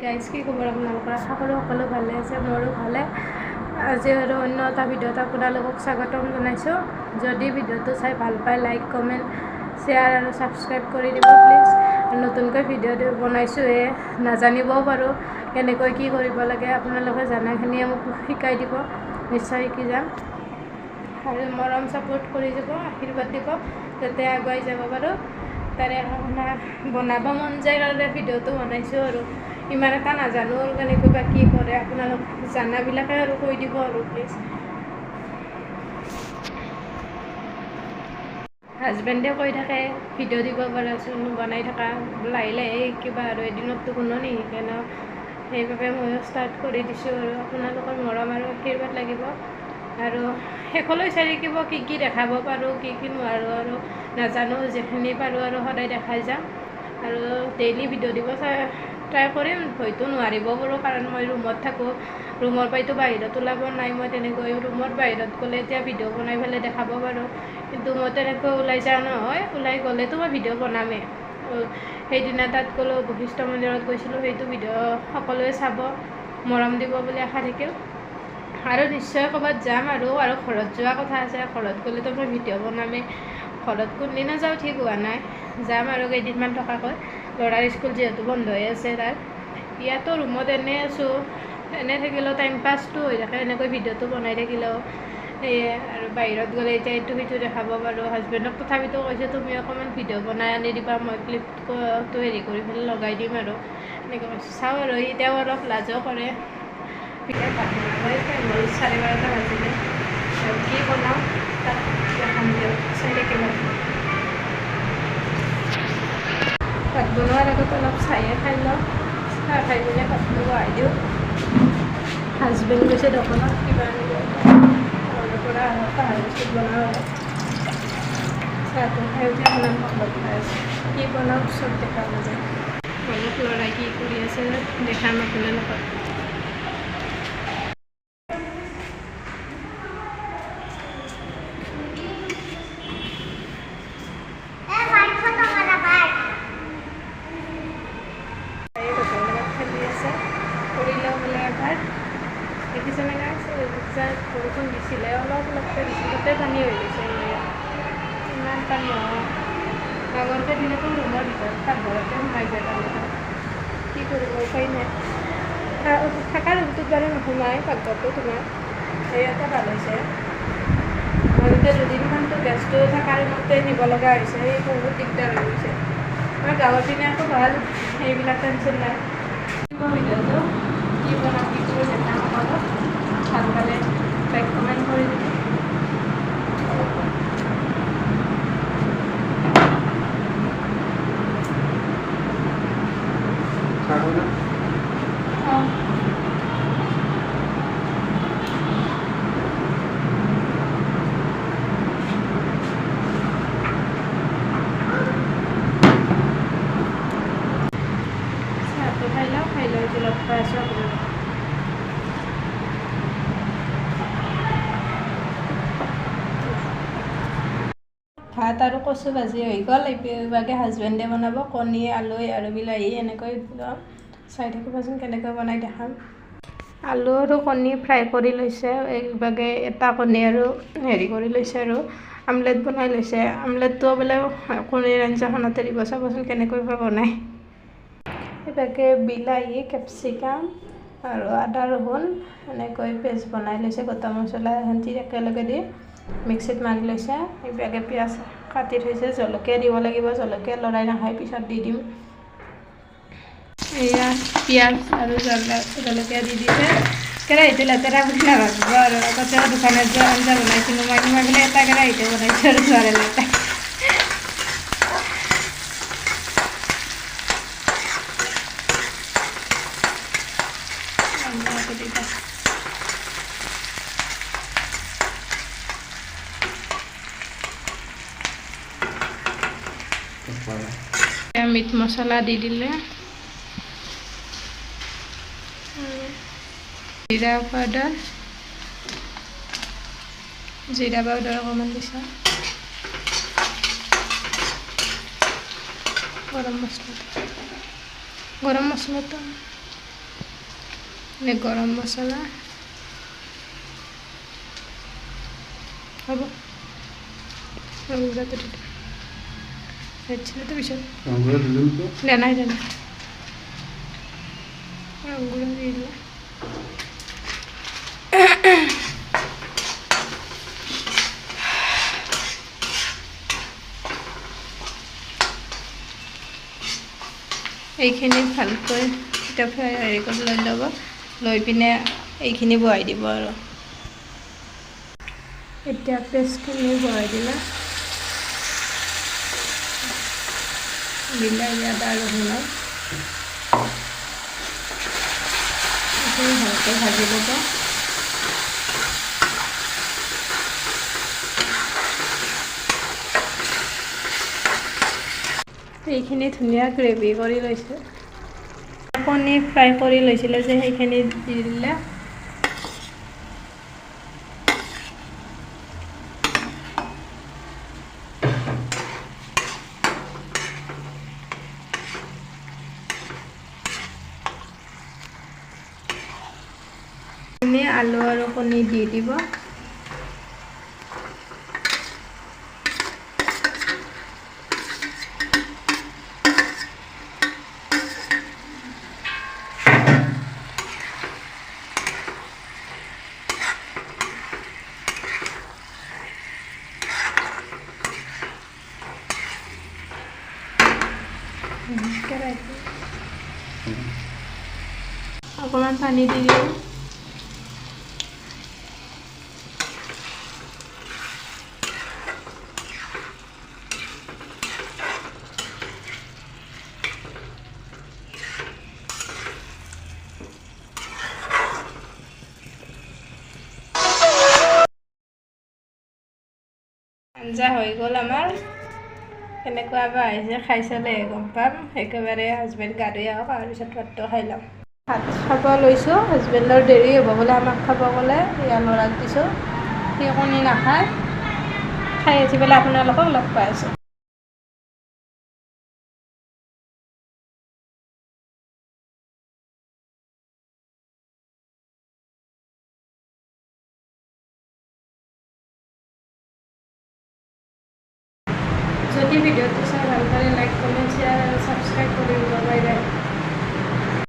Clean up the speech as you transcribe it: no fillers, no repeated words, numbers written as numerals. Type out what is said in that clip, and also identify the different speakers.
Speaker 1: Guys কি খবৰ আপোনালোকৰ? আশা কৰোঁ সকলো ভালে আছে, মোৰো ভালে। আজি আৰু অন্য এটা ভিডিঅ'ত আপোনালোকক স্বাগতম জনাইছোঁ। যদি ভিডিঅ'টো চাই ভাল পায় লাইক কমেণ্ট শ্বেয়াৰ আৰু ছাবস্ক্ৰাইব কৰি দিব প্লিজ। নতুনকৈ ভিডিঅ' বনাইছোঁহে, নাজানিবও পাৰোঁ কেনেকৈ কি কৰিব লাগে। আপোনালোকে জানাখিনিয়ে মোক শিকাই দিব, নিশ্চয় শিকি যাম। আৰু মৰম ছাপোৰ্ট কৰি যাব, আশীৰ্বাদ দিব যাতে আগুৱাই যাব পাৰোঁ। তাৰে বনাব মন যায় কাৰণে ভিডিঅ'টো বনাইছোঁ। আৰু ইমান এটা নাজানো আৰু কেনেকৈ বা কি কৰে, আপোনালোক জানাবিলাকে আৰু কৈ দিব আৰু প্লিজ। হাজবেণ্ডে কৈ থাকে ভিডিঅ' দিব পাৰাচোন, বনাই থকা লাহে লাহে কিবা আৰু এদিনততো কোনো নিশিকে ন, সেইবাবে ময়ো ষ্টাৰ্ট কৰি দিছোঁ। আৰু আপোনালোকৰ মৰম আৰু আশীৰ্বাদ লাগিব। আৰু শেষলৈ চাই থাকিব কি কি দেখাব পাৰোঁ, কি কি নোৱাৰোঁ আৰু নাজানো। যিখিনি পাৰোঁ আৰু সদায় দেখাই যাম। আৰু ডেইলি ভিডিঅ' দিব ট্ৰাই কৰিম, হয়তো নোৱাৰিবও পাৰোঁ কাৰণ মই ৰুমত থাকোঁ। ৰুমৰ পৰাইতো বাহিৰত ওলাব নাই মই তেনেকৈ। ৰুমৰ বাহিৰত গ'লে এতিয়া ভিডিঅ' বনাই পেলাই দেখাব পাৰোঁ, কিন্তু মই তেনেকৈ ওলাই যোৱা নহয়। ওলাই গ'লেতো মই ভিডিঅ' বনামেই। সেইদিনা তাত গ'লোঁ, বশিষ্ঠ মন্দিৰত গৈছিলোঁ, সেইটো ভিডিঅ' সকলোৱে চাব, মৰম দিব বুলি আশা থাকিল। আৰু নিশ্চয় ক'ৰবাত যাম আৰু ঘৰত যোৱা কথা আছে। ঘৰত গ'লেতো মই ভিডিঅ' বনামেই। ঘৰত কোনদিনা যাওঁ ঠিক হোৱা নাই, যাম আৰু কেইদিনমান থকাকৈ। ল'ৰাৰ স্কুল যিহেতু বন্ধ হৈ আছে তাৰ। ইয়াতো ৰুমত এনেই আছোঁ, এনেই থাকিলেও টাইম পাছটো হৈ থাকে এনেকৈ ভিডিঅ'টো বনাই থাকিলেও। সেয়ে আৰু বাহিৰত গ'লে এতিয়া এইটো সিটো দেখাব পাৰোঁ। হাজবেণ্ডক তথাপিতো কৈছে তুমি অকণমান ভিডিঅ' বনাই আনি দিবা, মই ক্লিপটো হেৰি কৰি পেলাই লগাই দিম আৰু এনেকৈ কৈছোঁ। চাওঁ আৰু এতিয়াও অলপ লাজো কৰে। ভাত বনাবই টাইম হ'ল, 12:30 বাজিলে। আৰু কি বনাওঁ তাত দেখাম দিয়ক, চাই থাকিব। ভাত বনোৱাৰ আগত অলপ চাহে খাই লওঁ, চাহ খাই পেলাই ভাতটো বহাই দিওঁ। হাজবেণ্ড গৈছে দোকানত কিবা আনিব, ঘৰৰ পৰা পাহাৰ বস্তু বনাওঁ আৰু চাহটো খাই উঠি আপোনাৰ লগত খাই আছে। কি বনাওঁ চব দেখা নাযায়। অলপ ল'ৰাই কি কৰি আছে দেখাম আপোনাৰ লগত। দেখিছেনে গাইছ, বৰষুণ দিছিলে, অলপ অলপকৈ দিছিল, গোটেই পানী হৈ গৈছে। ইমান পানী নহয়, আগৰতে দিলেতো ৰুমৰ ভিতৰত পাকঘৰতে সোমাই যায় পানী। কি কৰিব উপায় নাই। থকা ৰুমটোত বাৰু নোসোমাই, পাকঘৰটো সোমাই। সেয়াতে ভাল হৈছে। আগতে দুদিনমানতো গেছটো থকা ৰুমতে নিব লগা হৈছে, সেই বহুত দিগদাৰ হৈ গৈছে। আমাৰ গাঁৱৰ পিনে আকৌ ভাল, সেইবিলাক টেনশ্যন নাই। ভিডিঅ'টো কি বনাওঁ কি কৰোঁ দেখাম আপোনালোকক। ভাল পালে লাইক কমেণ্ট কৰি দিব। চাহটো খাই লওঁ, খাই লৈ লগ পাই আছোঁ আপোনালোকক। ভাত আৰু কচু ভাজি হৈ গ'ল। এইভাগে হাজবেণ্ডে বনাব, কণী আলু আৰু বিলাহী এনেকৈ চাই থাকিবচোন কেনেকৈ বনাই দেখাম। আলু আৰু কণী ফ্ৰাই কৰি লৈছে, এইভাগে এটা কণী আৰু হেৰি কৰি লৈছে আৰু আমলেট বনাই লৈছে। আমলেটটো বোলে কণীৰ আঞ্জাখনতে দিব, চাবচোন কেনেকৈ বা বনায়। এইভাগে বিলাহী কেপচিকাম আৰু আদা ৰহুন এনেকৈ পেষ্ট বনাই লৈছে, গোটা মছলা এখন্তি একেলগে দি মিক্সিত মাৰি লৈছে। এইভাগে পিঁয়াজ কাটি থৈছে, জলকীয়া দিব লাগিব, জলকীয়া ল'ৰাই নাখায়, পিছত দি দিম। এয়া পিঁয়াজ আৰু জলকীয়া দি দিছে। কেৰাহীটো লেতেৰা বুলি নাভাবিব আৰু, আগতেও দোকানত যোৱা আঞ্জা বনাইছিলোঁ মই বোলে এটা কেৰাহীতে বনাইছোঁ আৰু যোৱাৰে লেতেৰা। মিট মছলা দি দিলে, জিৰা পাউডাৰ অকণমান দিছে, গৰম মছলাটো গৰম মছলা হ'ব গুড়াটো দি পিছত নাই গুড়া দি দিলে এইখিনি ভালকৈ এতিয়া ফ্ৰাই হেৰি কৰি লৈ ল'ব লৈ পিনে এইখিনি বহাই দিব আৰু এতিয়া পেষ্টখিনি বহাই দিলে বিলাহী আদা ৰহুনৰ এইখিনি ভালকৈ ভাজি ল'ব এইখিনি ধুনীয়া গ্ৰেভি কৰি লৈছে কণী ফ্ৰাই কৰি লৈছিলে যে সেইখিনি দি দিলে আলু আৰু কণী দি দিব অকণমান পানী দি দিওঁ আঞ্জা হৈ গ'ল আমাৰ কেনেকুৱা বা আহিছে খাই চালে গম পাম একেবাৰে হাজবেণ্ড গা ধুই আহক আৰু পিছত ভাতটো খাই ল'ম ভাত খাব লৈছোঁ হাজবেণ্ডৰ দেৰি হ'ব বোলে আমাক খাব গ'লে ইয়াৰ ল'ৰাক দিছোঁ সি কণী নাখায় খাই উঠি পেলাই আপোনালোকক লগ পাই আছোঁ যদি ভিডিঅ'টো চাই ভাল পালে লাইক কমেণ্ট শ্বেয়াৰ আৰু ছাবস্ক্ৰাইব কৰি দিব বাই বাই